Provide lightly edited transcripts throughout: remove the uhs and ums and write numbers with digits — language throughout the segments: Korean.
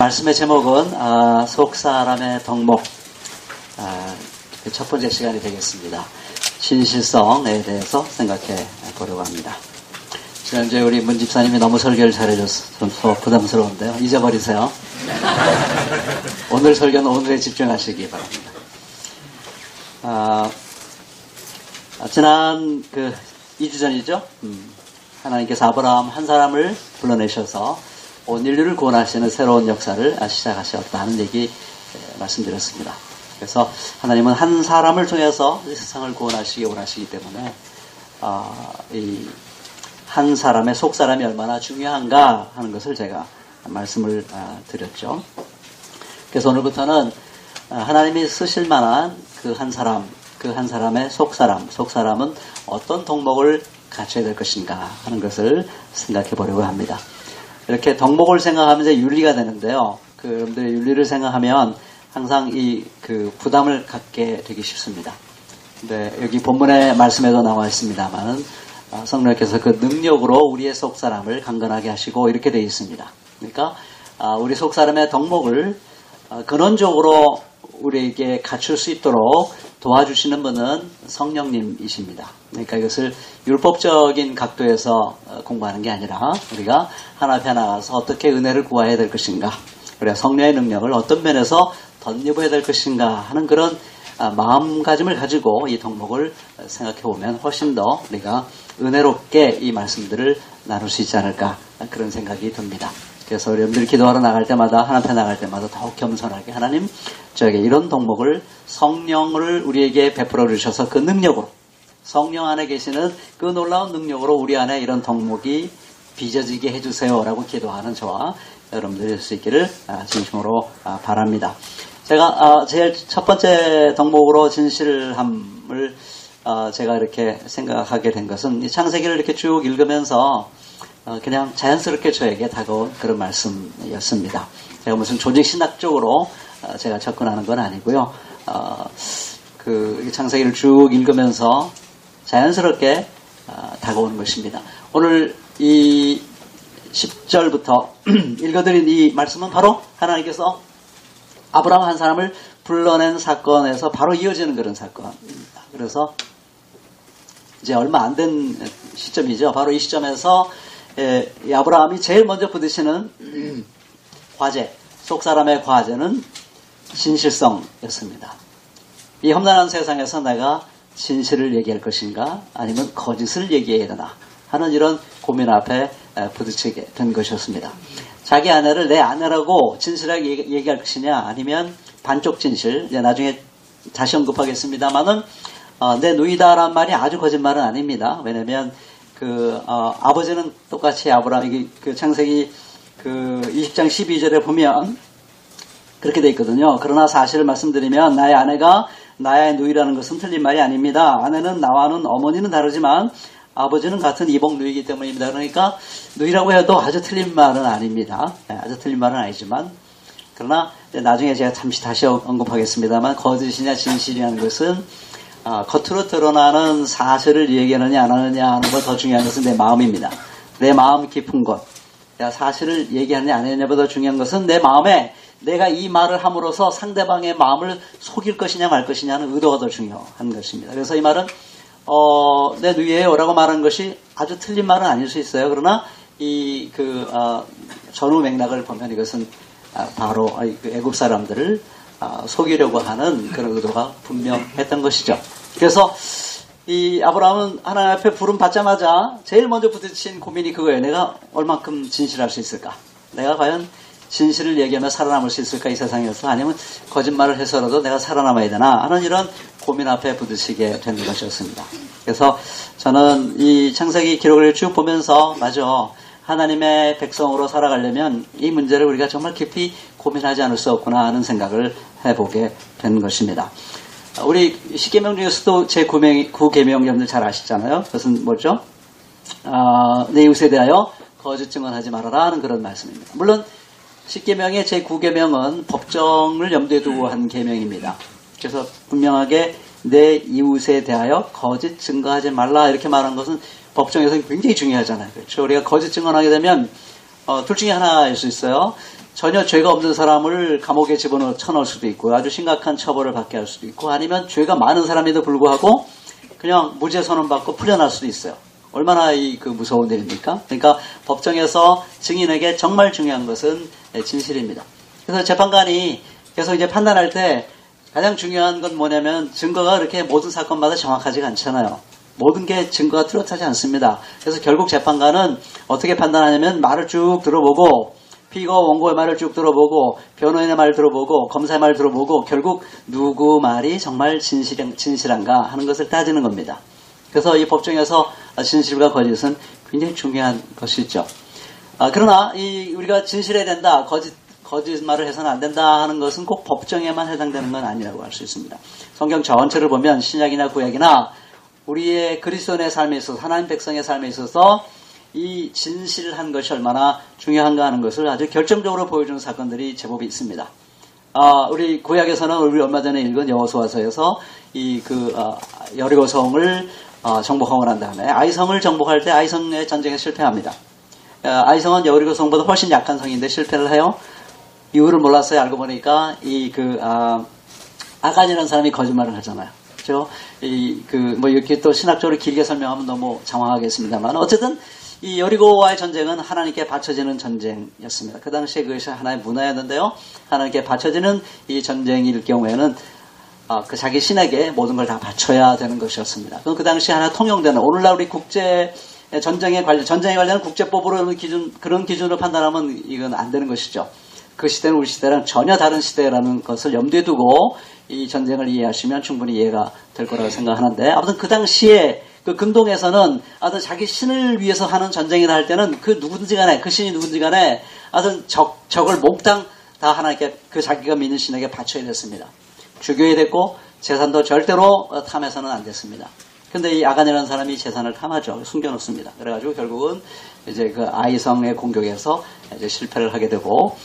말씀의 제목은 속사람의 덕목, 그 첫 번째 시간이 되겠습니다. 진실성에 대해서 생각해 보려고 합니다. 지난주에 우리 문 집사님이 너무 설교를 잘해줘서 부담스러운데요. 잊어버리세요. 오늘 설교는 오늘에 집중하시기 바랍니다. 지난 2주 전이죠. 하나님께서 아브라함 한 사람을 불러내셔서 온 인류를 구원하시는 새로운 역사를 시작하셨다 하는 얘기 말씀드렸습니다. 그래서 하나님은 한 사람을 통해서 세상을 구원하시기 원하시기 때문에 이 한 사람의 속사람이 얼마나 중요한가 하는 것을 제가 말씀을 드렸죠. 그래서 오늘부터는 하나님이 쓰실 만한 그 한 사람의 속사람은 어떤 덕목을 갖춰야 될 것인가 하는 것을 생각해 보려고 합니다. 이렇게 덕목을 생각하면 이제 윤리가 되는데요. 여러분들의 윤리를 생각하면 항상 부담을 갖게 되기 쉽습니다. 근데 여기 본문의 말씀에도 나와 있습니다만은 성령께서 그 능력으로 우리의 속사람을 강건하게 하시고 이렇게 되어 있습니다. 그러니까 우리 속사람의 덕목을 근원적으로 우리에게 갖출 수 있도록 도와주시는 분은 성령님이십니다. 그러니까 이것을 율법적인 각도에서 공부하는 게 아니라 우리가 하나 앞에 나가서 어떻게 은혜를 구해야 될 것인가, 우리가 성령의 능력을 어떤 면에서 덧입어야 될 것인가 하는 그런 마음가짐을 가지고 이 덕목을 생각해 보면 훨씬 더 우리가 은혜롭게 이 말씀들을 나눌 수 있지 않을까, 그런 생각이 듭니다. 그래서 여러분들이 기도하러 나갈 때마다, 하나님 앞에 나갈 때마다 더욱 겸손하게 하나님, 저에게 이런 덕목을, 성령을 우리에게 베풀어 주셔서 그 능력으로, 성령 안에 계시는 그 놀라운 능력으로 우리 안에 이런 덕목이 빚어지게 해주세요 라고 기도하는 저와 여러분들이 될 수 있기를 진심으로 바랍니다. 제가 제일 첫 번째 덕목으로 진실함을 제가 이렇게 생각하게 된 것은 이 창세기를 이렇게 쭉 읽으면서 그냥 자연스럽게 저에게 다가온 그런 말씀이었습니다. 제가 무슨 조직신학적으로 제가 접근하는 건 아니고요. 창세기를 쭉 읽으면서 자연스럽게 다가오는 것입니다. 오늘 이 10절부터 읽어드린 이 말씀은 바로 하나님께서 아브라함 한 사람을 불러낸 사건에서 바로 이어지는 그런 사건입니다. 그래서 이제 얼마 안 된 시점이죠. 바로 이 시점에서 이 아브라함이 제일 먼저 부딪히는 과제, 속사람의 과제는 진실성이었습니다. 이 험난한 세상에서 내가 진실을 얘기할 것인가 아니면 거짓을 얘기해야 되나 하는 이런 고민 앞에 부딪히게 된 것이었습니다. 자기 아내를 내 아내라고 진실하게 얘기할 것이냐 아니면 반쪽 진실, 이제 나중에 다시 언급하겠습니다만은 내 누이다란 말이 아주 거짓말은 아닙니다. 왜냐면 아버지는 똑같이 아브라함, 창세기 20장 12절에 보면 그렇게 돼 있거든요. 그러나 사실을 말씀드리면 나의 아내가 나의 누이라는 것은 틀린 말이 아닙니다. 아내는 나와는 어머니는 다르지만 아버지는 같은 이복 누이기 때문입니다. 그러니까 누이라고 해도 아주 틀린 말은 아닙니다. 아주 틀린 말은 아니지만, 그러나 나중에 제가 잠시 다시 언급하겠습니다만 거짓이냐 진실이라는 것은 겉으로 드러나는 사실을 얘기하느냐 안 하느냐 하는 것 더 중요한 것은 내 마음입니다. 내 마음 깊은 것, 내가 사실을 얘기하느냐 안 하느냐보다 중요한 것은 내 마음에 내가 이 말을 함으로써 상대방의 마음을 속일 것이냐 말 것이냐는 의도가 더 중요한 것입니다. 그래서 이 말은 내 누이예요 라고 말한 것이 아주 틀린 말은 아닐 수 있어요. 그러나 전후 맥락을 보면 이것은 바로 애굽 사람들을 속이려고 하는 그런 의도가 분명했던 것이죠. 그래서 이 아브라함은 하나님 앞에 부름 받자마자 제일 먼저 부딪힌 고민이 그거예요. 내가 얼만큼 진실할 수 있을까? 내가 과연 진실을 얘기하며 살아남을 수 있을까 이 세상에서? 아니면 거짓말을 해서라도 내가 살아남아야 되나 하는 이런 고민 앞에 부딪히게 된 것이었습니다. 그래서 저는 이 창세기 기록을 쭉 보면서 맞아, 하나님의 백성으로 살아가려면 이 문제를 우리가 정말 깊이 고민하지 않을 수 없구나 하는 생각을 해보게 된 것입니다. 우리 십계명 중에서도 제9계명 여러분들 잘 아시잖아요. 그것은 뭐죠? 내 이웃에 대하여 거짓 증언하지 말아라 하는 그런 말씀입니다. 물론 십계명의 제9계명은 법정을 염두에 두고 한 계명입니다. 그래서 분명하게 내 이웃에 대하여 거짓 증거하지 말라 이렇게 말한 것은 법정에서 굉장히 중요하잖아요. 그렇죠? 우리가 거짓 증언하게 되면 둘 중에 하나일 수 있어요. 전혀 죄가 없는 사람을 감옥에 쳐넣을 수도 있고 아주 심각한 처벌을 받게 할 수도 있고 아니면 죄가 많은 사람에도 불구하고 그냥 무죄 선언받고 풀려날 수도 있어요. 얼마나 그 무서운 일입니까? 그러니까 법정에서 증인에게 정말 중요한 것은 진실입니다. 그래서 재판관이 계속 이제 판단할 때 가장 중요한 건 뭐냐면 증거가 그렇게 모든 사건마다 정확하지가 않잖아요. 모든 게 증거가 뚜렷하지 않습니다. 그래서 결국 재판관은 어떻게 판단하냐면 말을 쭉 들어보고 피고 원고의 말을 쭉 들어보고 변호인의 말을 들어보고 검사의 말을 들어보고 결국 누구 말이 정말 진실한가 하는 것을 따지는 겁니다. 그래서 이 법정에서 진실과 거짓은 굉장히 중요한 것이죠. 그러나 우리가 진실해야 된다, 거짓말을 해서는 안 된다 하는 것은 꼭 법정에만 해당되는 건 아니라고 할 수 있습니다. 성경 전체를 보면 신약이나 구약이나 우리의 그리스도인의 삶에 있어서 하나님 백성의 삶에 있어서 이 진실한 것이 얼마나 중요한가 하는 것을 아주 결정적으로 보여주는 사건들이 제법 있습니다. 우리 구약에서는 우리 얼마 전에 읽은 여호수아서에서 여리고성을 정복하고 난 다음에 아이성을 정복할 때 아이성의 전쟁에 실패합니다. 아이성은 여리고성보다 훨씬 약한 성인데 실패를 해요. 이유를 몰랐어요. 알고 보니까 아간이라는 사람이 거짓말을 하잖아요. 그렇죠? 이렇게 또 신학적으로 길게 설명하면 너무 장황하겠습니다만 어쨌든 이 여리고와의 전쟁은 하나님께 바쳐지는 전쟁이었습니다. 그 당시에 그것이 하나의 문화였는데요. 하나님께 바쳐지는 이 전쟁일 경우에는 자기 신에게 모든 걸 다 바쳐야 되는 것이었습니다. 그럼 그 당시에 하나 통용되는 오늘날 우리 전쟁에 관련 국제법으로 그런 기준으로 판단하면 이건 안 되는 것이죠. 그 시대는 우리 시대랑 전혀 다른 시대라는 것을 염두에 두고 이 전쟁을 이해하시면 충분히 이해가 될 거라고 생각하는데 아무튼 그 당시에 그 근동에서는 아무튼 자기 신을 위해서 하는 전쟁이라 할 때는 그 누구든지 간에 그 신이 누구든지 간에 아무튼 적을 몽땅 다 하나님께 그 자기가 믿는 신에게 바쳐야 됐습니다. 죽여야 됐고 재산도 절대로 탐해서는 안 됐습니다. 근데 이 아간이라는 사람이 재산을 탐하죠. 숨겨놓습니다. 그래가지고 결국은 이제 그 아이성의 공격에서 이제 실패를 하게 되고,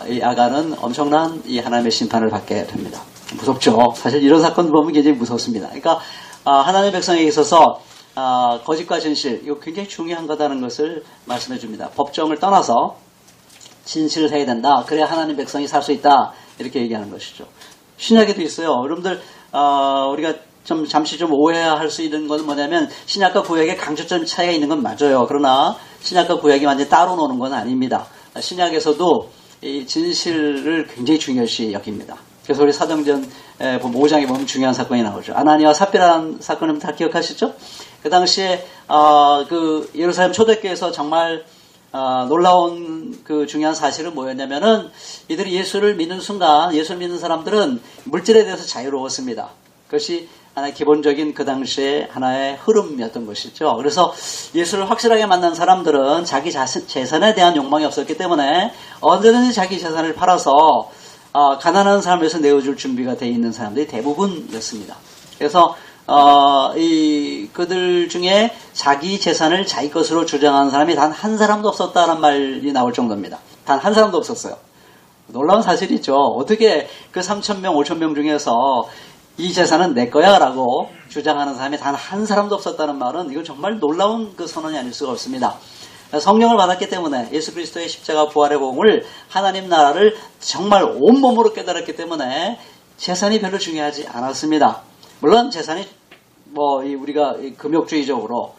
이 아간은 엄청난 이 하나님의 심판을 받게 됩니다. 무섭죠. 사실 이런 사건 보면 굉장히 무섭습니다. 그러니까, 하나님의 백성에게 있어서, 거짓과 진실, 이거 굉장히 중요한 거다는 것을 말씀해 줍니다. 법정을 떠나서 진실을 해야 된다. 그래야 하나님 백성이 살 수 있다. 이렇게 얘기하는 것이죠. 신약에도 있어요. 여러분들, 우리가 잠시 오해할 수 있는 건 뭐냐면 신약과 구약의 강조점 차이가 있는 건 맞아요. 그러나 신약과 구약이 완전히 따로 노는 건 아닙니다. 신약에서도 이 진실을 굉장히 중요시 여깁니다. 그래서 우리 사도행전 5장에 보면 중요한 사건이 나오죠. 아나니아와 삽비라는 사건을 다 기억하시죠? 그 당시에 그 예루살렘 초대교회에서 정말 놀라운 그 중요한 사실은 뭐였냐면은 이들이 예수를 믿는 순간 예수를 믿는 사람들은 물질에 대해서 자유로웠습니다. 그것이 하나의 기본적인 그 당시에 하나의 흐름이었던 것이죠. 그래서 예수를 확실하게 만난 사람들은 자기 재산에 대한 욕망이 없었기 때문에 언제든지 자기 재산을 팔아서 가난한 사람을 위해서 내어줄 준비가 되어 있는 사람들이 대부분이었습니다. 그래서 그들 중에 자기 재산을 자기 것으로 주장하는 사람이 단 한 사람도 없었다는 말이 나올 정도입니다. 단 한 사람도 없었어요. 놀라운 사실이죠. 어떻게 그 3,000명, 5,000명 중에서 이 재산은 내 거야 라고 주장하는 사람이 단 한 사람도 없었다는 말은 이건 정말 놀라운 그 선언이 아닐 수가 없습니다. 성령을 받았기 때문에 예수 그리스도의 십자가 부활의 공을 하나님 나라를 정말 온몸으로 깨달았기 때문에 재산이 별로 중요하지 않았습니다. 물론 재산이 우리가 금욕주의적으로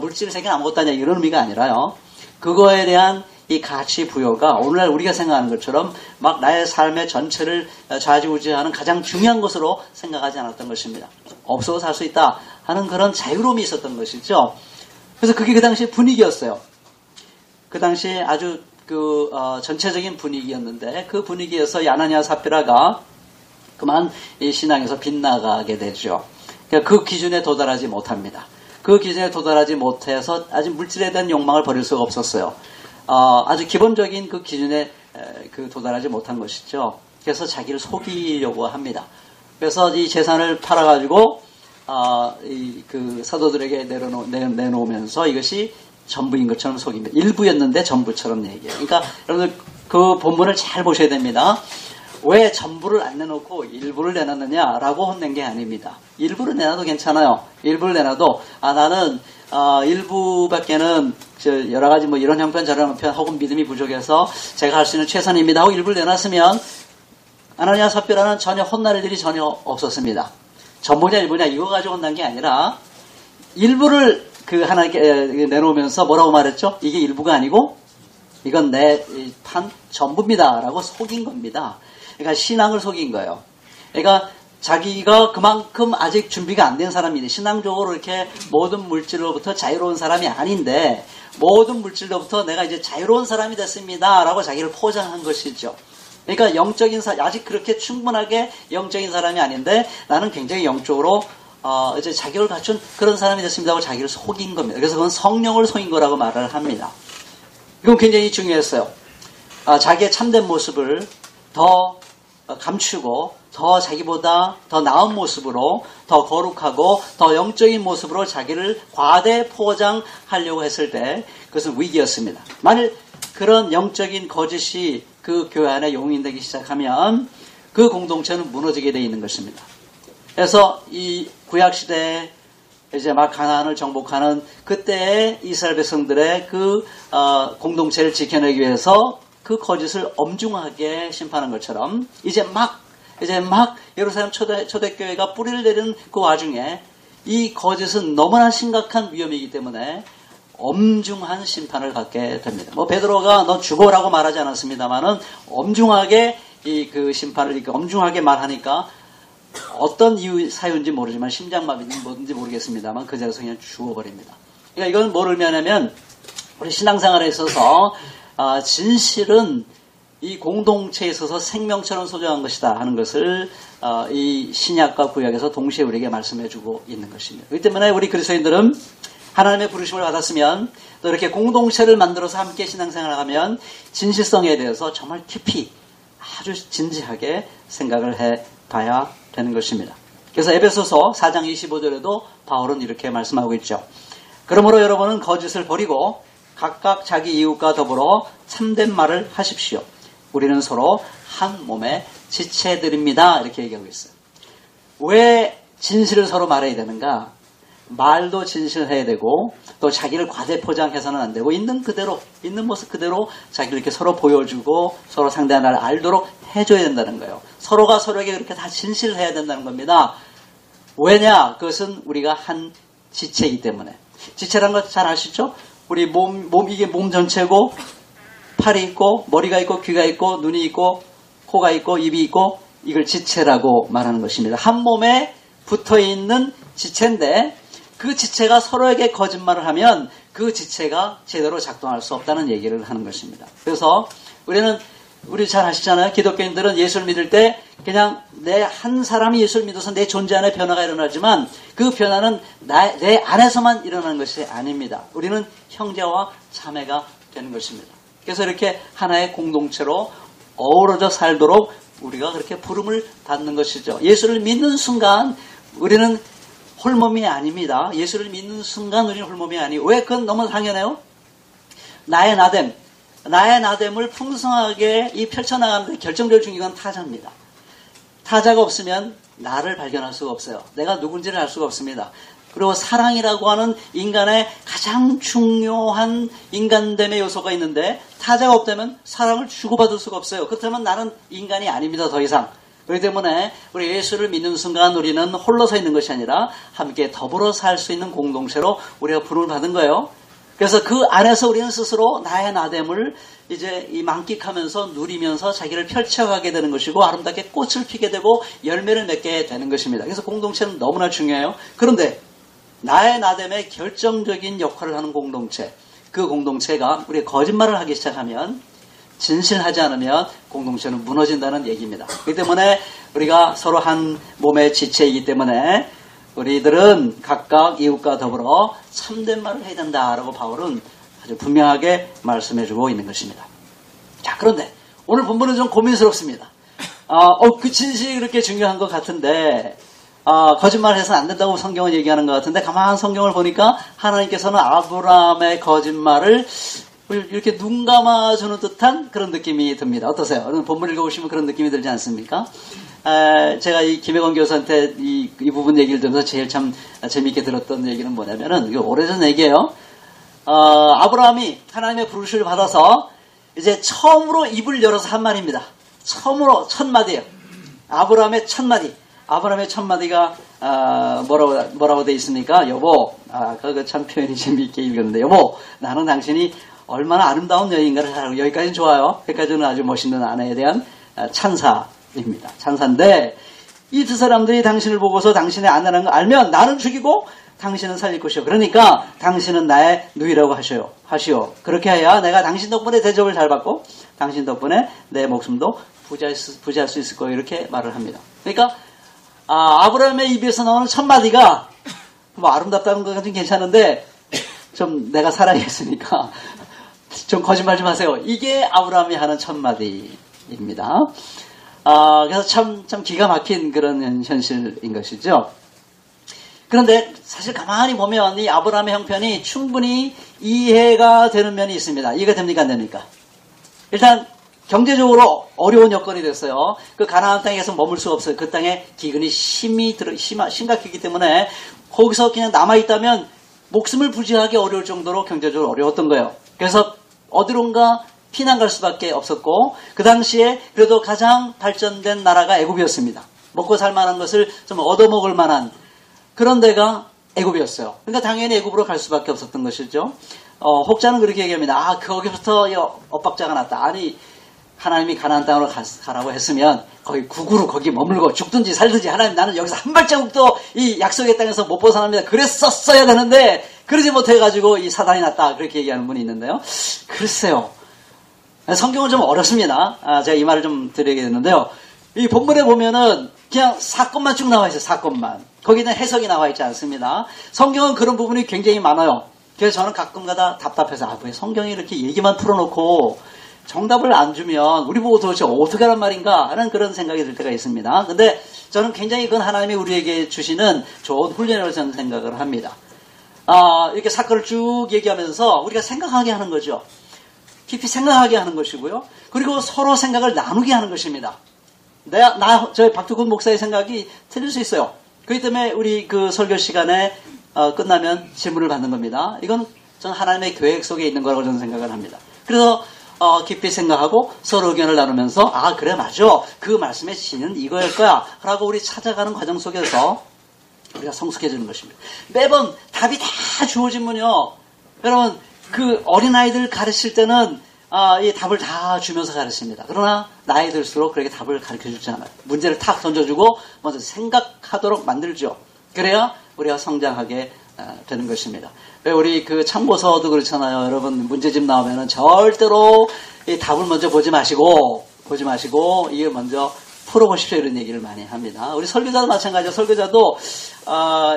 물질 세계 아무것도 아니야 이런 의미가 아니라요. 그거에 대한 이 가치 부여가 오늘날 우리가 생각하는 것처럼 막 나의 삶의 전체를 좌지우지하는 가장 중요한 것으로 생각하지 않았던 것입니다. 없어도 살 수 있다 하는 그런 자유로움이 있었던 것이죠. 그래서 그게 그 당시의 분위기였어요. 그 당시에 아주 전체적인 분위기였는데 그 분위기에서 아나니아 삽비라가 그만 이 신앙에서 빗나가게 되죠. 그러니까 그 기준에 도달하지 못합니다. 그 기준에 도달하지 못해서 아직 물질에 대한 욕망을 버릴 수가 없었어요. 아주 기본적인 그 기준에 도달하지 못한 것이죠. 그래서 자기를 속이려고 합니다. 그래서 이 재산을 팔아가지고 그 사도들에게 내놓으면서 이것이 전부인 것처럼 속입니다. 일부였는데 전부처럼 얘기해요. 그러니까 여러분들 그 본문을 잘 보셔야 됩니다. 왜 전부를 안 내놓고 일부를 내놨느냐라고 혼낸 게 아닙니다. 일부를 내놔도 괜찮아요. 일부를 내놔도 나는 일부밖에는 여러 가지 뭐 이런 형편 저런 형편 혹은 믿음이 부족해서 제가 할 수 있는 최선입니다 하고 일부를 내놨으면 아나니아 삽비라는 전혀 혼날 일이 전혀 없었습니다. 전부냐 일부냐 이거 가지고 혼난 게 아니라 일부를 하나님께 내놓으면서 뭐라고 말했죠? 이게 일부가 아니고 이건 내 판 전부입니다 라고 속인 겁니다. 그러니까 신앙을 속인 거예요. 그러니까 자기가 그만큼 아직 준비가 안 된 사람인데 신앙적으로 이렇게 모든 물질로부터 자유로운 사람이 아닌데 모든 물질로부터 내가 이제 자유로운 사람이 됐습니다 라고 자기를 포장한 것이죠. 그러니까 아직 그렇게 충분하게 영적인 사람이 아닌데 나는 굉장히 영적으로 이제 자격을 갖춘 그런 사람이 됐습니다 하고 자기를 속인 겁니다. 그래서 그건 성령을 속인 거라고 말을 합니다. 이건 굉장히 중요했어요. 자기의 참된 모습을 더 감추고 더 자기보다 더 나은 모습으로 더 거룩하고 더 영적인 모습으로 자기를 과대 포장하려고 했을 때 그것은 위기였습니다. 만일 그런 영적인 거짓이 그 교회 안에 용인되기 시작하면 그 공동체는 무너지게 되어 있는 것입니다. 그래서 이 구약시대에 이제 막 가나안을 정복하는 그때의 이스라엘 백성들의 그 공동체를 지켜내기 위해서 그 거짓을 엄중하게 심판한 것처럼 이제 막 예루살렘 초대교회가 뿌리를 내리는 그 와중에 이 거짓은 너무나 심각한 위험이기 때문에 엄중한 심판을 갖게 됩니다. 뭐 베드로가 너 죽어라고 말하지 않았습니다만은 엄중하게 그 심판을 이렇게 엄중하게 말하니까 어떤 이유 사유인지 모르지만 심장마비인지 뭐든지 모르겠습니다만 그 자리에서 그냥 죽어버립니다. 그러니까 이건 뭘 의미하냐면 우리 신앙생활에 있어서 진실은 이 공동체에 있어서 생명처럼 소중한 것이다 하는 것을 이 신약과 구약에서 동시에 우리에게 말씀해주고 있는 것입니다. 그렇기 때문에 우리 그리스도인들은 하나님의 부르심을 받았으면 또 이렇게 공동체를 만들어서 함께 신앙생활을 하면 진실성에 대해서 정말 깊이 아주 진지하게 생각을 해봐야 되는 것입니다. 그래서 에베소서 4장 25절에도 바울은 이렇게 말씀하고 있죠. 그러므로 여러분은 거짓을 버리고 각각 자기 이웃과 더불어 참된 말을 하십시오. 우리는 서로 한 몸의 지체들입니다. 이렇게 얘기하고 있어요. 왜 진실을 서로 말해야 되는가? 말도 진실해야 되고 또 자기를 과대 포장해서는 안 되고 있는 모습 그대로 자기를 이렇게 서로 보여주고 서로 상대방을 알도록 해줘야 된다는 거예요. 서로가 서로에게 그렇게 다 진실해야 된다는 겁니다. 왜냐? 그것은 우리가 한 지체이기 때문에. 지체라는 거 잘 아시죠? 우리 이게 몸 전체고 팔이 있고 머리가 있고 귀가 있고 눈이 있고 코가 있고 입이 있고 이걸 지체라고 말하는 것입니다. 한 몸에 붙어있는 지체인데 그 지체가 서로에게 거짓말을 하면 그 지체가 제대로 작동할 수 없다는 얘기를 하는 것입니다. 그래서 우리 잘 아시잖아요. 기독교인들은 예수를 믿을 때 그냥 내 한 사람이 예수를 믿어서 내 존재 안에 변화가 일어나지만 그 변화는 내 안에서만 일어나는 것이 아닙니다. 우리는 형제와 자매가 되는 것입니다. 그래서 이렇게 하나의 공동체로 어우러져 살도록 우리가 그렇게 부름을 받는 것이죠. 예수를 믿는 순간 우리는 홀몸이 아닙니다. 예수를 믿는 순간 우리는 홀몸이 아니에요. 왜? 그건 너무 당연해요. 나의 나됨을 풍성하게 펼쳐나가는데 결정적으로 중요한 건 타자입니다. 타자가 없으면 나를 발견할 수가 없어요. 내가 누군지를 알 수가 없습니다. 그리고 사랑이라고 하는 인간의 가장 중요한 인간됨의 요소가 있는데 타자가 없다면 사랑을 주고받을 수가 없어요. 그렇다면 나는 인간이 아닙니다. 더 이상. 그렇기 때문에 우리 예수를 믿는 순간 우리는 홀로 서 있는 것이 아니라 함께 더불어 살 수 있는 공동체로 우리가 부름을 받은 거예요. 그래서 그 안에서 우리는 스스로 나의 나됨을 이제 만끽하면서 누리면서 자기를 펼쳐가게 되는 것이고 아름답게 꽃을 피게 되고 열매를 맺게 되는 것입니다. 그래서 공동체는 너무나 중요해요. 그런데 나의 나됨에 결정적인 역할을 하는 공동체, 그 공동체가 우리가 거짓말을 하기 시작하면 진실하지 않으면 공동체는 무너진다는 얘기입니다. 그렇기 때문에 우리가 서로 한 몸의 지체이기 때문에 우리들은 각각 이웃과 더불어 참된 말을 해야 된다라고 바울은 아주 분명하게 말씀해주고 있는 것입니다. 자, 그런데 오늘 본문은 좀 고민스럽습니다. 그 진실이 그렇게 중요한 것 같은데 거짓말을 해서는 안 된다고 성경은 얘기하는 것 같은데 가만 성경을 보니까 하나님께서는 아브라함의 거짓말을 이렇게 눈 감아주는 듯한 그런 느낌이 듭니다. 어떠세요? 여러분 본문 읽어보시면 그런 느낌이 들지 않습니까? 제가 이 김혜건 교수한테 이 부분 얘기를 들으면서 제일 참 재미있게 들었던 얘기는 뭐냐면은, 이거 오래전 얘기예요. 아브라함이 하나님의 부르심을 받아서 이제 처음으로 입을 열어서 한 말입니다. 처음으로 첫 마디예요. 아브라함의 첫 마디. 아브라함의 첫 마디가 뭐라고 돼 있습니까? 여보, 그거 참 표현이 재미있게 읽었는데, 여보, 나는 당신이 얼마나 아름다운 여인가를 잘 알고, 여기까지는 좋아요. 여기까지는 아주 멋있는 아내에 대한 찬사입니다. 찬사인데, 이 두 사람들이 당신을 보고서 당신의 아내라는 걸 알면 나는 죽이고 당신은 살릴 것이요. 그러니까 당신은 나의 누이라고 하시오. 그렇게 해야 내가 당신 덕분에 대접을 잘 받고 당신 덕분에 내 목숨도 부지할 수 있을 거예요. 이렇게 말을 합니다. 그러니까 아브라함의 입에서 나오는 첫 마디가 뭐 아름답다는 건 좀 괜찮은데 좀 내가 살아야겠으니까 좀 거짓말 좀 하세요. 이게 아브라함이 하는 첫 마디입니다. 그래서 참 기가 막힌 그런 현실인 것이죠. 그런데 사실 가만히 보면 이 아브라함의 형편이 충분히 이해가 되는 면이 있습니다. 이해가 됩니까? 안 됩니까? 일단 경제적으로 어려운 여건이 됐어요. 그 가나안 땅에서 머물 수가 없어요. 그 땅에 기근이 심각했기 때문에 거기서 그냥 남아있다면 목숨을 부지하기 어려울 정도로 경제적으로 어려웠던 거예요. 그래서 어디론가 피난 갈 수밖에 없었고, 그 당시에 그래도 가장 발전된 나라가 애굽이었습니다. 먹고 살 만한 것을 좀 얻어먹을 만한 그런 데가 애굽이었어요. 그러니까 당연히 애굽으로 갈 수밖에 없었던 것이죠. 혹자는 그렇게 얘기합니다. 거기부터 엇박자가 났다. 아니, 하나님이 가나안 땅으로 가라고 했으면 거기 국으로 거기 머물고 죽든지 살든지, 하나님 나는 여기서 한 발자국도 이 약속의 땅에서 못 벗어납니다. 그랬었어야 되는데 그러지 못해가지고 이 사단이 났다. 그렇게 얘기하는 분이 있는데요. 글쎄요. 성경은 좀 어렵습니다. 제가 이 말을 좀 드리게 됐는데요. 이 본문에 보면은 그냥 사건만 쭉 나와 있어요. 사건만. 거기는 해석이 나와 있지 않습니다. 성경은 그런 부분이 굉장히 많아요. 그래서 저는 가끔가다 답답해서 왜 성경이 이렇게 얘기만 풀어놓고 정답을 안 주면 우리 보고 도대체 어떻게 하란 말인가 하는 그런 생각이 들 때가 있습니다. 근데 저는 굉장히 그건 하나님이 우리에게 주시는 좋은 훈련이라고 저는 생각을 합니다. 이렇게 사건을 쭉 얘기하면서 우리가 생각하게 하는 거죠. 깊이 생각하게 하는 것이고요. 그리고 서로 생각을 나누게 하는 것입니다. 저희 박두근 목사의 생각이 틀릴 수 있어요. 그렇기 때문에 우리 그 설교 시간에 끝나면 질문을 받는 겁니다. 이건 저는 하나님의 계획 속에 있는 거라고 저는 생각을 합니다. 그래서 깊이 생각하고 서로 의견을 나누면서 그래 맞아. 그 말씀의 진은 이거일 거야 라고 우리 찾아가는 과정 속에서 우리가 성숙해지는 것입니다. 매번 답이 다 주어지면요. 여러분 그 어린아이들 가르칠 때는 이 답을 다 주면서 가르칩니다. 그러나 나이 들수록 그렇게 답을 가르쳐주지 않아요. 문제를 탁 던져주고 먼저 생각하도록 만들죠. 그래야 우리가 성장하게 되는 것입니다. 왜 우리 그 참고서도 그렇잖아요. 여러분 문제집 나오면은 절대로 이 답을 먼저 보지 마시고 이게 먼저 풀어보십시오 이런 얘기를 많이 합니다. 우리 설교자도 마찬가지죠. 설교자도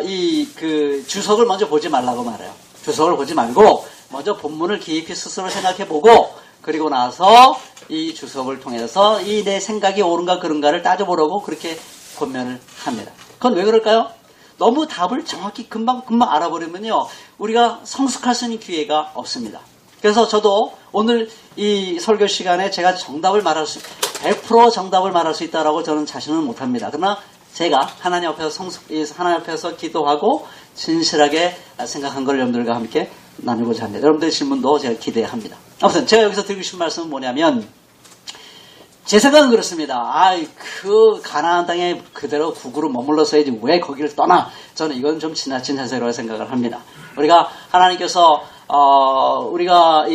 이 그 주석을 먼저 보지 말라고 말해요. 주석을 보지 말고 먼저 본문을 깊이 스스로 생각해보고 그리고 나서 이 주석을 통해서 이 내 생각이 옳은가 그른가를 따져보려고 그렇게 권면을 합니다. 그건 왜 그럴까요? 너무 답을 정확히 금방 알아버리면요. 우리가 성숙할 수 있는 기회가 없습니다. 그래서 저도 오늘 이 설교 시간에 제가 100% 정답을 말할 수 있다라고 저는 자신은 못합니다. 그러나 제가 하나님 앞에서 기도하고 진실하게 생각한 걸 여러분들과 함께 나누고자 합니다. 여러분들의 질문도 제가 기대합니다. 아무튼 제가 여기서 드리고 싶은 말씀은 뭐냐면 제 생각은 그렇습니다. 그 가나안 땅에 그대로 국으로 머물러서야지 왜 거기를 떠나? 저는 이건 좀 지나친 자세라고 생각을 합니다. 우리가 하나님께서 우리가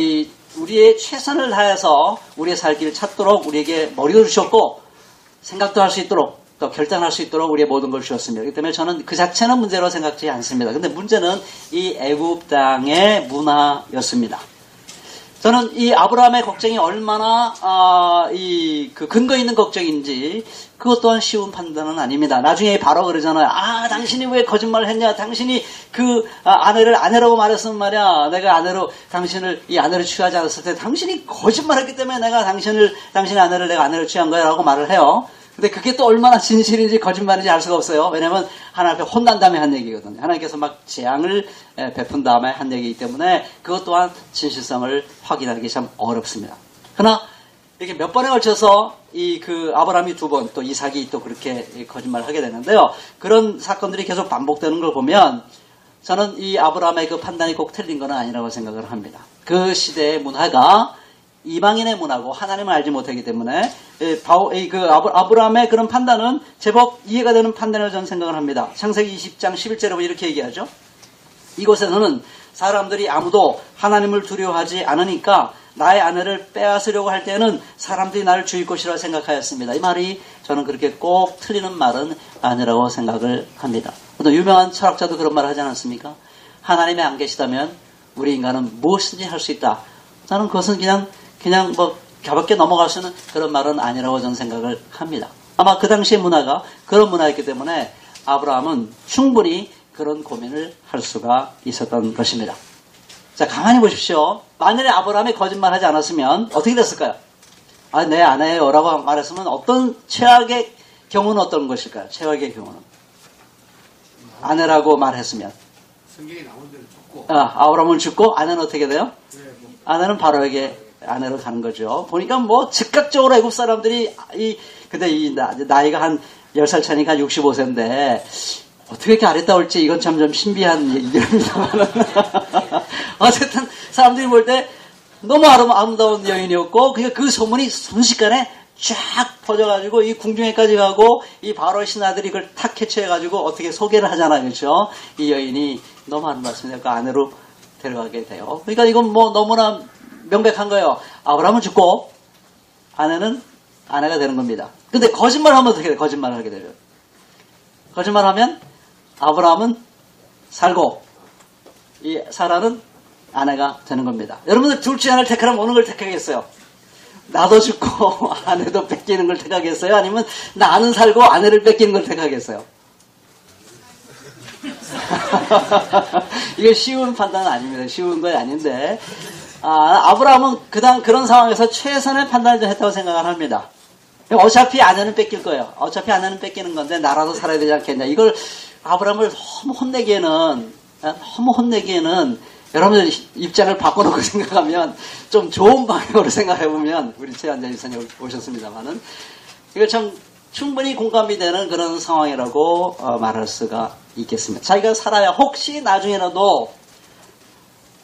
우리의 최선을 다해서 우리의 살 길을 찾도록 우리에게 머리도 주셨고 생각도 할 수 있도록 또 결단할 수 있도록 우리의 모든 걸 주셨습니다. 그렇기 때문에 저는 그 자체는 문제로 생각지 않습니다. 근데 문제는 이 애굽 땅의 문화였습니다. 저는 이 아브라함의 걱정이 얼마나 그 근거 있는 걱정인지 그것 또한 쉬운 판단은 아닙니다. 나중에 바로 그러잖아요. 당신이 왜 거짓말을 했냐? 당신이 그 아내를 아내라고 말했으면 말이야. 내가 이 아내를 취하지 않았을 때 당신이 거짓말했기 때문에 내가 당신의 아내를 내가 아내를 취한 거야 라고 말을 해요. 근데 그게 또 얼마나 진실인지 거짓말인지 알 수가 없어요. 왜냐하면 하나님 앞에 혼난 다음에 한 얘기거든요. 하나님께서 막 재앙을 베푼 다음에 한 얘기이기 때문에 그것 또한 진실성을 확인하기 참 어렵습니다. 그러나 이렇게 몇 번에 걸쳐서 아브라함이 2번, 또 이삭이 또 그렇게 거짓말을 하게 되는데요. 그런 사건들이 계속 반복되는 걸 보면 저는 이 아브라함의 그 판단이 꼭 틀린 건 아니라고 생각을 합니다. 그 시대의 문화가 이방인의 문화고 하나님을 알지 못하기 때문에 아브라함의 그런 판단은 제법 이해가 되는 판단이라고 저는 생각을 합니다. 창세기 20장 11절에 보면 이렇게 얘기하죠. 이곳에서는 사람들이 아무도 하나님을 두려워하지 않으니까 나의 아내를 빼앗으려고 할 때는 사람들이 나를 죽일 것이라고 생각하였습니다. 이 말이 저는 그렇게 꼭 틀리는 말은 아니라고 생각을 합니다. 또 유명한 철학자도 그런 말을 하지 않았습니까? 하나님이 안 계시다면 우리 인간은 무엇이든지 할 수 있다. 저는 그것은 그냥 뭐 가볍게 넘어갈 수 있는 그런 말은 아니라고 저는 생각을 합니다. 아마 그 당시의 문화가 그런 문화였기 때문에 아브라함은 충분히 그런 고민을 할 수가 있었던 것입니다. 자, 가만히 보십시오. 만약에 아브라함이 거짓말하지 않았으면 어떻게 됐을까요? 내 아내예요라고 말했으면 어떤 최악의 경우는 어떤 것일까요? 최악의 경우는 아내라고 말했으면 성경에 나온 대로 죽고 아브라함은 죽고 아내는 어떻게 돼요? 아내는 바로에게 아내로 가는 거죠. 보니까 뭐 즉각적으로 애굽 사람들이 근데 이 나이가 한 10살 차니까 65세인데 어떻게 이렇게 아리따울지 이건 참 좀 신비한 얘기입니다만 어쨌든 사람들이 볼 때 너무 아름다운 여인이었고 그 소문이 순식간에 쫙 퍼져가지고 이 궁중에까지 가고 이 바로의 신하들이 그걸 탁 캐치해가지고 어떻게 소개를 하잖아요. 그렇죠? 이 여인이 너무 아름답습니다. 그 아내로 데려가게 돼요. 그러니까 이건 뭐 너무나 명백한 거예요. 아브라함은 죽고 아내는 아내가 되는 겁니다. 근데 거짓말하면 어떻게 돼요? 거짓말을 하게 되죠. 거짓말하면 아브라함은 살고 이 사라는 아내가 되는 겁니다. 여러분들 둘 중에 하나를 택하라면 어느 걸 택하겠어요? 나도 죽고 아내도 뺏기는 걸 택하겠어요? 아니면 나는 살고 아내를 뺏기는 걸 택하겠어요? 이게 쉬운 판단은 아닙니다. 쉬운 건 아닌데 아브라함은 그런 상황에서 최선의 판단을 했다고 생각을 합니다. 어차피 아내는 뺏길 거예요. 어차피 아내는 뺏기는 건데 나라도 살아야 되지 않겠냐. 이걸 아브라함을 너무 혼내기에는 여러분들 입장을 바꿔놓고 생각하면 좀 좋은 방향으로 생각해보면 우리 최한자 집사님 오셨습니다만은 이거 참 충분히 공감이 되는 그런 상황이라고 말할 수가 있겠습니다. 자기가 살아야 혹시 나중에라도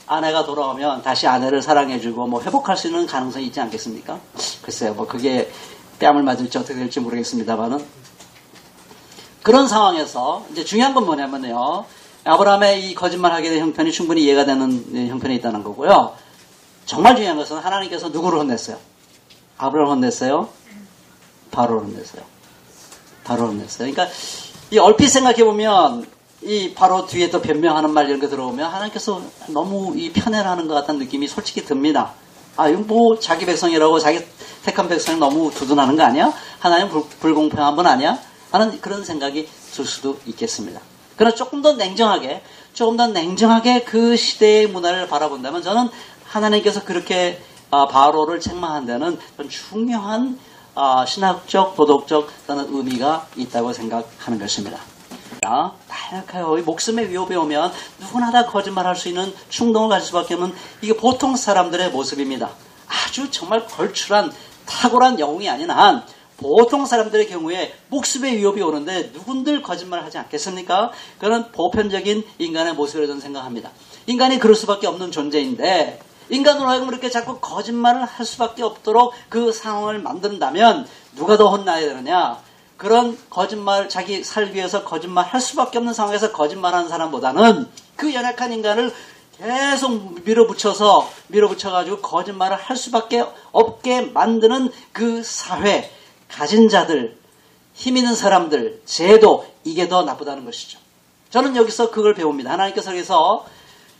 아내가 돌아오면 다시 아내를 사랑해주고 뭐 회복할 수 있는 가능성이 있지 않겠습니까? 글쎄요, 뭐 그게 뺨을 맞을지 어떻게 될지 모르겠습니다만은 그런 상황에서 이제 중요한 건 뭐냐면요. 아브라함의 이 거짓말하게 된 형편이 충분히 이해가 되는 형편이 있다는 거고요. 정말 중요한 것은 하나님께서 누구를 혼냈어요? 아브라함을 혼냈어요? 바로를 혼냈어요. 바로를 혼냈어요. 그러니까 이 얼핏 생각해보면 이 바로 뒤에 또 변명하는 말 이런 거 들어오면 하나님께서 너무 이 편애하는 것 같다는 느낌이 솔직히 듭니다. 이거 뭐 자기 백성이라고 자기 택한 백성이 너무 두둔하는 거 아니야? 하나님 불공평한 분 아니야? 하는 그런 생각이 들 수도 있겠습니다. 그러나 조금 더 냉정하게 그 시대의 문화를 바라본다면 저는 하나님께서 그렇게 바로를 책망한 데는 좀 중요한 신학적, 도덕적 또는 의미가 있다고 생각하는 것입니다. 다약해요. 목숨의 위협이 오면 누구나 다 거짓말할 수 있는 충동을 가질 수밖에 없는 이게 보통 사람들의 모습입니다. 아주 정말 걸출한 탁월한 영웅이 아닌 한 보통 사람들의 경우에 목숨의 위협이 오는데 누군들 거짓말을 하지 않겠습니까? 그런 보편적인 인간의 모습이라고 저는 생각합니다. 인간이 그럴 수밖에 없는 존재인데 인간으로 하여금 이렇게 자꾸 거짓말을 할 수밖에 없도록 그 상황을 만든다면 누가 더 혼나야 되느냐? 그런 거짓말, 자기 살기 위해서 거짓말 할 수밖에 없는 상황에서 거짓말하는 사람보다는 그 연약한 인간을 계속 밀어붙여가지고 거짓말을 할 수밖에 없게 만드는 그 사회, 가진 자들, 힘 있는 사람들, 제도, 이게 더 나쁘다는 것이죠. 저는 여기서 그걸 배웁니다. 하나님께서 여기서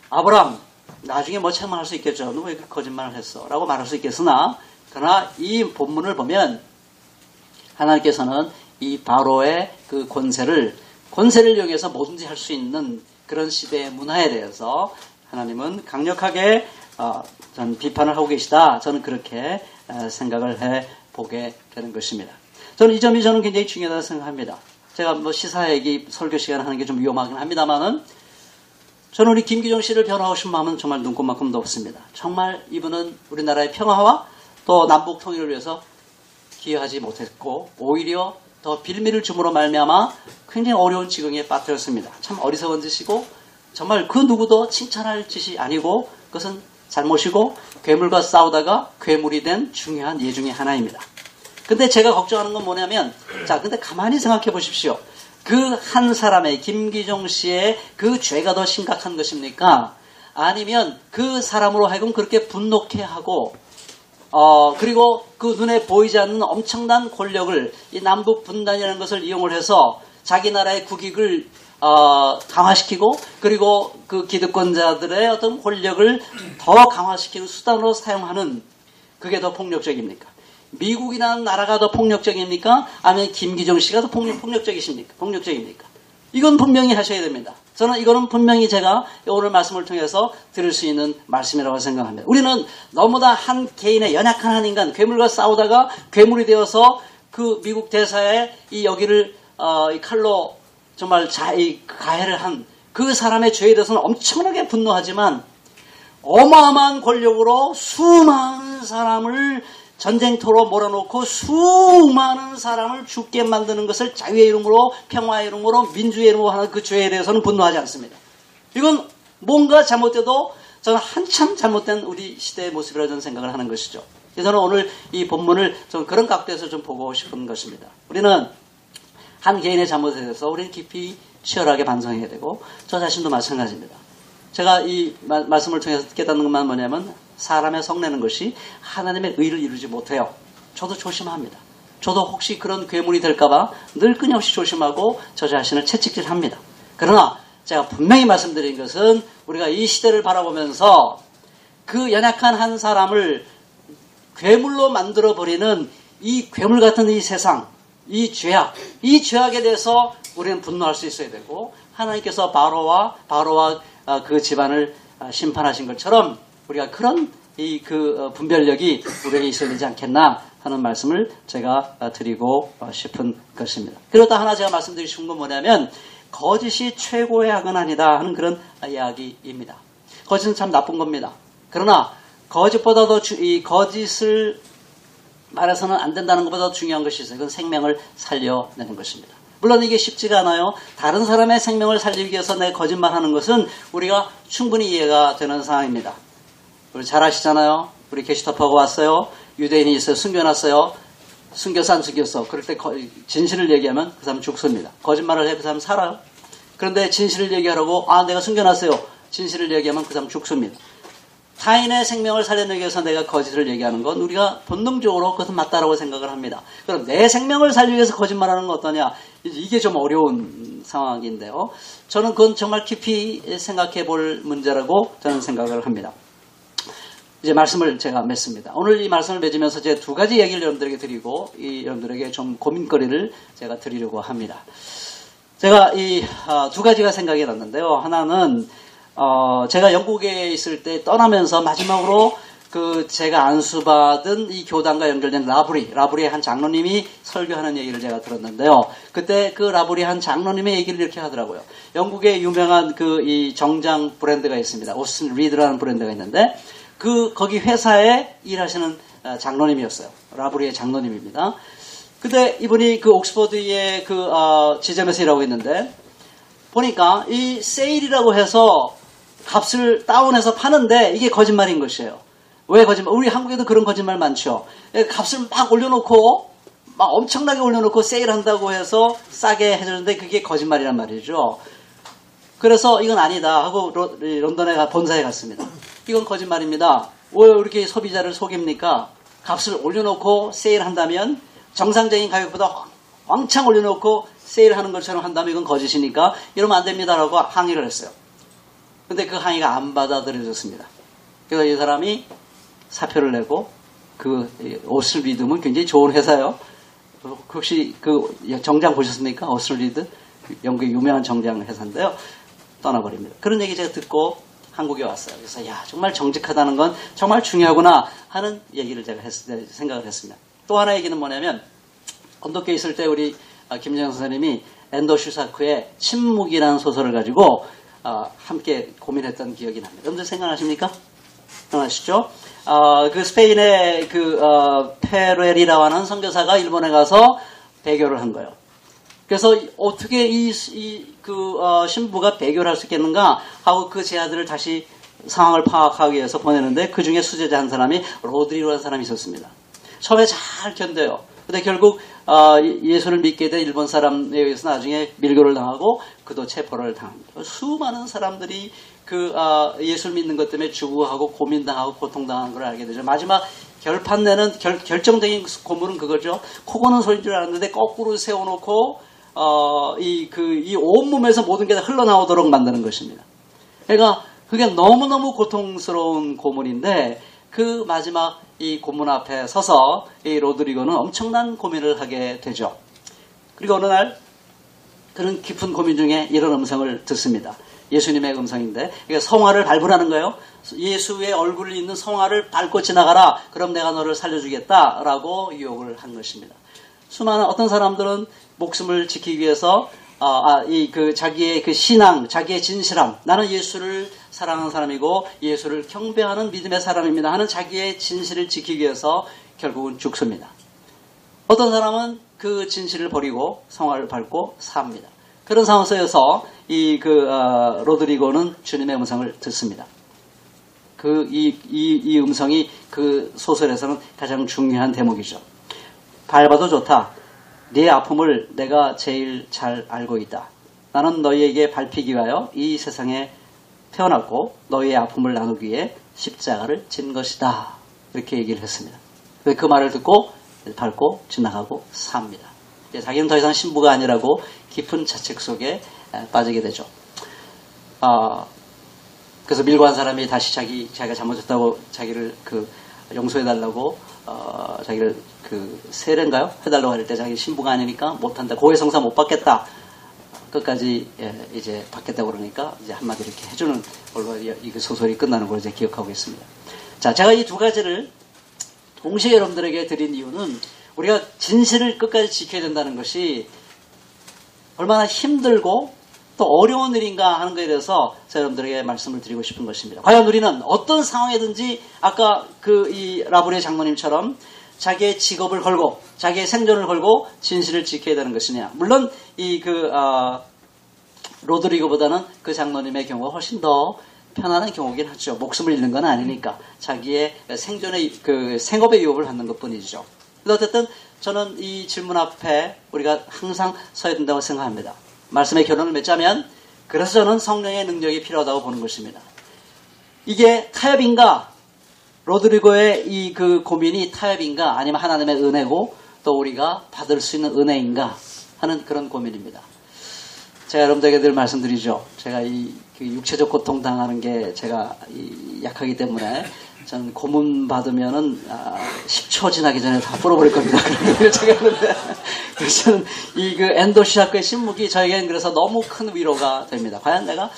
아브라함, 나중에 뭐 책망할 수 있겠죠. 너 왜 그렇게 거짓말을 했어? 라고 말할 수 있겠으나, 그러나 이 본문을 보면 하나님께서는 이 바로의 그 권세를 이용해서 뭐든지 할 수 있는 그런 시대의 문화에 대해서 하나님은 강력하게 저는 비판을 하고 계시다. 저는 그렇게 생각을 해보게 되는 것입니다. 저는 이 점이 저는 굉장히 중요하다고 생각합니다. 제가 뭐 시사 얘기 설교 시간 하는 게 좀 위험하긴 합니다만은 저는 우리 김기정 씨를 변호하고 싶은 마음은 정말 눈꼽만큼도 없습니다. 정말 이분은 우리나라의 평화와 또 남북 통일을 위해서 기여하지 못했고 오히려 더 빌미를 줌으로 말미암아 굉장히 어려운 지경에 빠뜨렸습니다. 참 어리석은 짓이고 정말 그 누구도 칭찬할 짓이 아니고 그것은 잘못이고 괴물과 싸우다가 괴물이 된 중요한 예 중에 하나입니다. 근데 제가 걱정하는 건 뭐냐면 자 근데 가만히 생각해 보십시오. 그 한 사람의 김기정 씨의 그 죄가 더 심각한 것입니까? 아니면 그 사람으로 하여금 그렇게 분노케 하고 그리고 그 눈에 보이지 않는 엄청난 권력을 이 남북 분단이라는 것을 이용을 해서 자기 나라의 국익을 강화시키고 그리고 그 기득권자들의 어떤 권력을 더 강화시키는 수단으로 사용하는 그게 더 폭력적입니까? 미국이라는 나라가 더 폭력적입니까? 아니면 김기정 씨가 더 폭력적입니까? 이건 분명히 하셔야 됩니다. 저는 이거는 분명히 제가 오늘 말씀을 통해서 들을 수 있는 말씀이라고 생각합니다. 우리는 너무나 한 개인의 연약한 한 인간, 괴물과 싸우다가 괴물이 되어서 그 미국 대사의 이 여기를 이 칼로 정말 가해를 한 그 사람의 죄에 대해서는 엄청나게 분노하지만 어마어마한 권력으로 수많은 사람을 전쟁터로 몰아놓고 수많은 사람을 죽게 만드는 것을 자유의 이름으로 평화의 이름으로 민주의 이름으로 하는 그 죄에 대해서는 분노하지 않습니다. 이건 뭔가 잘못돼도 저는 한참 잘못된 우리 시대의 모습이라고 저는 생각을 하는 것이죠. 그래서 저는 오늘 이 본문을 좀 그런 각도에서 좀 보고 싶은 것입니다. 우리는 한 개인의 잘못에 대해서 우리는 깊이 치열하게 반성해야 되고 저 자신도 마찬가지입니다. 제가 이 말씀을 통해서 깨닫는 것만 뭐냐면 사람의 성내는 것이 하나님의 의를 이루지 못해요. 저도 조심합니다. 저도 혹시 그런 괴물이 될까봐 늘 끊임없이 조심하고 저 자신을 채찍질합니다. 그러나 제가 분명히 말씀드린 것은 우리가 이 시대를 바라보면서 그 연약한 한 사람을 괴물로 만들어버리는 이 괴물 같은 이 세상, 이 죄악에 대해서 우리는 분노할 수 있어야 되고 하나님께서 바로와 그 집안을 심판하신 것처럼 우리가 그런 그 분별력이 우리에게 있어야 되지 않겠나 하는 말씀을 제가 드리고 싶은 것입니다. 그리고 또 하나 제가 말씀드리고 싶은 건 뭐냐면 거짓이 최고의 악은 아니다 하는 그런 이야기입니다. 거짓은 참 나쁜 겁니다. 그러나 거짓보다도 이 거짓을 말해서는 안 된다는 것보다 더 중요한 것이 있어요. 그건 생명을 살려내는 것입니다. 물론 이게 쉽지가 않아요. 다른 사람의 생명을 살리기 위해서 내 거짓말하는 것은 우리가 충분히 이해가 되는 상황입니다. 우리 잘 아시잖아요. 우리 게시톱하고 왔어요. 유대인이 있어요. 숨겨놨어요. 숨겨서 안 숨겼어. 그럴 때 진실을 얘기하면 그 사람은 죽습니다. 거짓말을 해 그 사람은 살아요. 그런데 진실을 얘기하라고 내가 숨겨놨어요. 진실을 얘기하면 그 사람은 죽습니다. 타인의 생명을 살려내기 위해서 내가 거짓을 얘기하는 건 우리가 본능적으로 그것은 맞다라고 생각을 합니다. 그럼 내 생명을 살리기 위해서 거짓말하는 건 어떠냐? 이게 좀 어려운 상황인데요. 저는 그건 정말 깊이 생각해 볼 문제라고 저는 생각을 합니다. 이제 말씀을 제가 맺습니다. 오늘 이 말씀을 맺으면서 제가 두 가지 얘기를 여러분들에게 드리고 여러분들에게 좀 고민거리를 제가 드리려고 합니다. 제가 이 두 가지가 생각이 났는데요. 하나는 제가 영국에 있을 때 떠나면서 마지막으로 그 제가 안수받은 이 교단과 연결된 라브리의 한 장로님이 설교하는 얘기를 제가 들었는데요. 그때 그 라브리 한 장로님의 얘기를 이렇게 하더라고요. 영국에 유명한 그 이 정장 브랜드가 있습니다. 오스틴 리드라는 브랜드가 있는데 거기 회사에 일하시는 장로님이었어요. 라브리의 장로님입니다. 근데 이분이 그 옥스퍼드의 그 지점에서 일하고 있는데 보니까 이 세일이라고 해서 값을 다운해서 파는데 이게 거짓말인 것이에요. 왜 거짓말? 우리 한국에도 그런 거짓말 많죠. 값을 막 올려놓고 막 엄청나게 올려놓고 세일한다고 해서 싸게 해주는데 그게 거짓말이란 말이죠. 그래서 이건 아니다 하고 런던에 본사에 갔습니다. 이건 거짓말입니다. 왜 이렇게 소비자를 속입니까? 값을 올려놓고 세일한다면 정상적인 가격보다 왕창 올려놓고 세일하는 것처럼 한다면 이건 거짓이니까 이러면 안 됩니다라고 항의를 했어요. 근데 그 항의가 안 받아들여졌습니다. 그래서 이 사람이 사표를 내고 그 오슬리드는 굉장히 좋은 회사예요. 혹시 그 정장 보셨습니까? 오슬리드 영국의 유명한 정장 회사인데요. 떠나버립니다. 그런 얘기 제가 듣고 한국에 왔어요. 그래서 정말 정직하다는 건 정말 중요하구나 하는 얘기를 제가 생각을 했습니다. 또 하나 얘기는 뭐냐면 언덕교에 있을 때 우리 김정현 선생님이 엔도 슈사크의 침묵이라는 소설을 가지고 함께 고민했던 기억이 납니다. 여러분들 생각나십니까? 생각나시죠? 그 스페인의 페루엘이라고 하는 선교사가 일본에 가서 배교를 한 거예요. 그래서 어떻게 신부가 배교를 할 수 있겠는가 하고 그 제 아들을 다시 상황을 파악하기 위해서 보내는데 그 중에 수제자 한 사람이 로드리고라는 사람이 있었습니다. 처음에 잘 견뎌요. 근데 결국 예수를 믿게 된 일본 사람에 의해서 나중에 밀교를 당하고 그도 체포를 당합니다. 수많은 사람들이 예수를 믿는 것 때문에 죽어하고 고민당하고 고통당하는 걸 알게 되죠. 마지막 결판 내는 결정적인 고문은 그거죠. 코 고는 소리인 줄 알았는데 거꾸로 세워놓고 이 온몸에서 모든 게 다 흘러나오도록 만드는 것입니다. 그러니까 그게 너무너무 고통스러운 고문인데 그 마지막 이 고문 앞에 서서 이 로드리고는 엄청난 고민을 하게 되죠. 그리고 어느 날 그런 깊은 고민 중에 이런 음성을 듣습니다. 예수님의 음성인데 이게 성화를 밟으라는 거예요. 예수의 얼굴이 있는 성화를 밟고 지나가라. 그럼 내가 너를 살려주겠다라고 유혹을 한 것입니다. 수많은 어떤 사람들은 목숨을 지키기 위해서 자기의 그 신앙, 자기의 진실함, 나는 예수를 사랑하는 사람이고 예수를 경배하는 믿음의 사람입니다 하는 자기의 진실을 지키기 위해서 결국은 죽습니다. 어떤 사람은 그 진실을 버리고 성화를 밟고 삽니다. 그런 상황 속에서 로드리고는 주님의 음성을 듣습니다. 이 음성이 그 소설에서는 가장 중요한 대목이죠. 밟아도 좋다. 네 아픔을 내가 제일 잘 알고 있다. 나는 너희에게 밟히기 위하여 이 세상에 태어났고 너희의 아픔을 나누기 위해 십자가를 진 것이다. 이렇게 얘기를 했습니다. 그 말을 듣고 밟고 지나가고 삽니다. 자기는 더 이상 신부가 아니라고 깊은 자책 속에 빠지게 되죠. 그래서 밀고 한 사람이 다시 자기가 잘못했다고 자기를 용서해달라고 자기를 세례인가요? 해달라고 할 때 자기 신부가 아니니까 못한다. 고해성사 못 받겠다. 끝까지 이제 받겠다고 그러니까 이제 한마디 이렇게 해주는 걸로 이 소설이 끝나는 걸 이제 기억하고 있습니다. 자, 제가 이 두 가지를 동시에 여러분들에게 드린 이유는 우리가 진실을 끝까지 지켜야 된다는 것이 얼마나 힘들고 또 어려운 일인가 하는 것에 대해서 제가 여러분들에게 말씀을 드리고 싶은 것입니다. 과연 우리는 어떤 상황이든지 아까 이 라브레 장로님처럼 자기의 직업을 걸고 자기의 생존을 걸고 진실을 지켜야 되는 것이냐. 물론 로드리고보다는 그 장로님의 경우가 훨씬 더 편안한 경우긴 하죠. 목숨을 잃는 건 아니니까 자기의 생존의 생업의 유혹을 받는 것뿐이죠. 근데 어쨌든 저는 이 질문 앞에 우리가 항상 서야 된다고 생각합니다. 말씀의 결론을 맺자면 그래서 저는 성령의 능력이 필요하다고 보는 것입니다. 이게 타협인가? 로드리고의 이 고민이 타협인가? 아니면 하나님의 은혜고 또 우리가 받을 수 있는 은혜인가? 하는 그런 고민입니다. 제가 여러분들에게 늘 말씀드리죠. 제가 육체적 고통 당하는 게 제가 약하기 때문에 저는 고문 받으면은 10초 지나기 전에 다 풀어버릴 겁니다. 제가 그런데 그래서 저는 엔도 슈사크의 신묵이 저에게는 그래서 너무 큰 위로가 됩니다. 과연 내가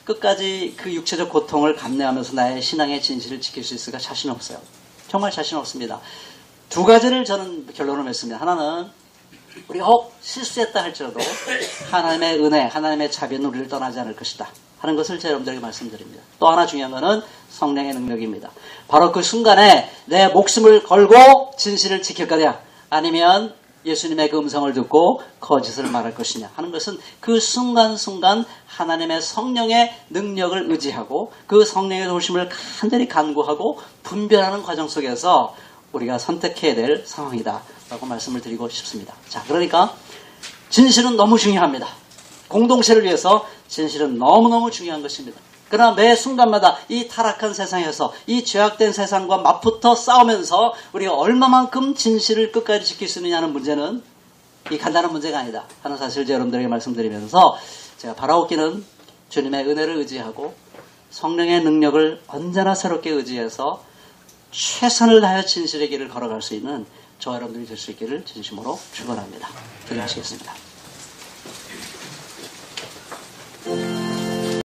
끝까지 그 육체적 고통을 감내하면서 나의 신앙의 진실을 지킬 수 있을까 자신 없어요. 정말 자신 없습니다. 두 가지를 저는 결론을 맺습니다. 하나는 우리가 혹 실수했다 할지라도 하나님의 은혜, 하나님의 자비는 우리를 떠나지 않을 것이다 하는 것을 제가 여러분들에게 말씀드립니다. 또 하나 중요한 것은 성령의 능력입니다. 바로 그 순간에 내 목숨을 걸고 진실을 지킬 거냐 아니면 예수님의 그 음성을 듣고 거짓을 말할 것이냐 하는 것은 그 순간순간 하나님의 성령의 능력을 의지하고 그 성령의 도우심을 간절히 간구하고 분별하는 과정 속에서 우리가 선택해야 될 상황이다 라고 말씀을 드리고 싶습니다. 자, 그러니까 진실은 너무 중요합니다. 공동체를 위해서 진실은 너무너무 중요한 것입니다. 그러나 매 순간마다 이 타락한 세상에서 이 죄악된 세상과 맞붙어 싸우면서 우리가 얼마만큼 진실을 끝까지 지킬 수 있느냐는 문제는 이 간단한 문제가 아니다 하는 사실을 여러분들에게 말씀드리면서 제가 바라옵기는 주님의 은혜를 의지하고 성령의 능력을 언제나 새롭게 의지해서 최선을 다하여 진실의 길을 걸어갈 수 있는 저와 여러분들이 될 수 있기를 진심으로 축원합니다. 기도하시겠습니다.